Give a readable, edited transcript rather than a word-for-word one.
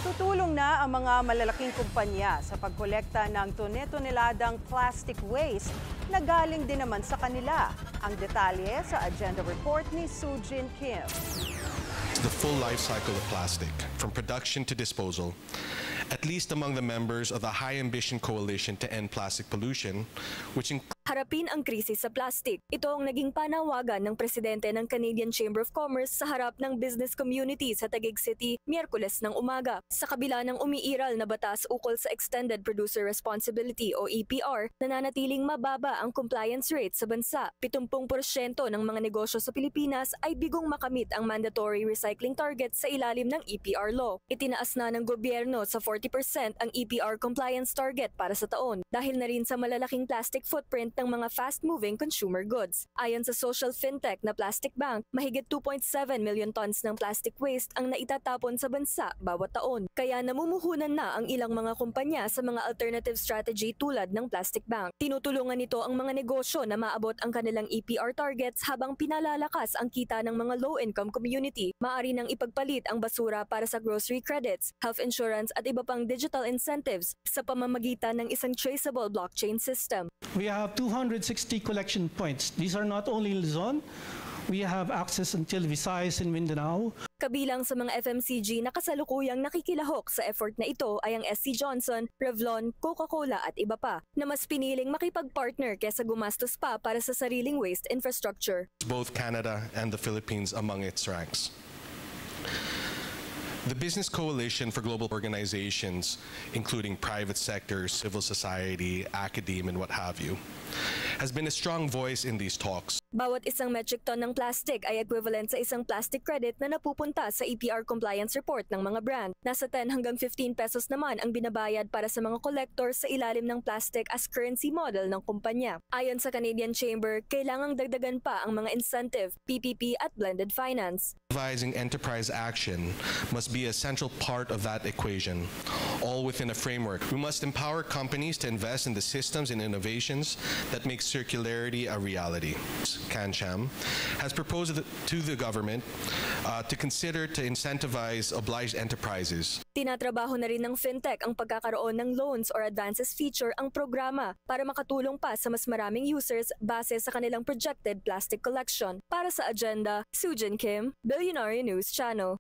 Tutulong na ang mga malalaking kumpanya sa pagkolekta ng tone-toneladang plastic waste na galing din naman sa kanila. Ang detalye sa agenda report ni Sujin Kim. The full life cycle of plastic, from production to disposal, at least among the members of the High Ambition Coalition to End Plastic Pollution, which includes Harapin ang krisis sa plastic. Ito ang naging panawagan ng presidente ng Canadian Chamber of Commerce sa harap ng business community sa Taguig City, Miyerkules ng umaga. Sa kabila ng umiiral na batas ukol sa Extended Producer Responsibility o EPR, nananatiling mababa ang compliance rate sa bansa. 70% ng mga negosyo sa Pilipinas ay bigong makamit ang mandatory recycling target sa ilalim ng EPR law. Itinaas na ng gobyerno sa 40% ang EPR compliance target para sa taon dahil na rin sa malalaking plastic footprint ng mga fast-moving consumer goods. Ayon sa social fintech na Plastic Bank, mahigit 2.7 million tons ng plastic waste ang naitatapon sa bansa bawat taon. Kaya namumuhunan na ang ilang mga kumpanya sa mga alternative strategy tulad ng Plastic Bank. Tinutulungan nito ang mga negosyo na maabot ang kanilang EPR targets habang pinalalakas ang kita ng mga low-income community. Maaari nang ipagpalit ang basura para sa grocery credits, health insurance at iba pang digital incentives sa pamamagitan ng isang traceable blockchain system. We have 260 collection points. These are not only in Luzon, we have access until Visayas and Mindanao. Kabilang sa mga FMCG na kasalukuyang nakikilahok sa effort na ito ay ang SC Johnson, Revlon, Coca-Cola at iba pa, na mas piniling makipag-partner kesa gumastos pa para sa sariling waste infrastructure. both Canada and the Philippines among its ranks. The Business Coalition for Global Organizations, including private sector, civil society, academia, and what have you, has been a strong voice in these talks. Bawat isang metric ton ng plastic ay equivalent sa isang plastic credit na napupunta sa EPR compliance report ng mga brand. Nasa 10 hanggang 15 pesos naman ang binabayad para sa mga collectors sa ilalim ng plastic as currency model ng kumpanya. Ayon sa Canadian Chamber, kailangang dagdagan pa ang mga incentive, PPP at blended finance. Advising enterprise action must be a central part of that equation, all within a framework. We must empower companies to invest in the systems and innovations that make circularity a reality. CanCham has proposed to the government to consider to incentivize obliged enterprises. Tinatrabaho na rin ng fintech ang pagkakaroon ng loans or advances feature ang programa para makatulong pa sa mas maraming users base sa kanilang projected plastic collection. Para sa agenda, Sujin Kim, Billionaire News Channel.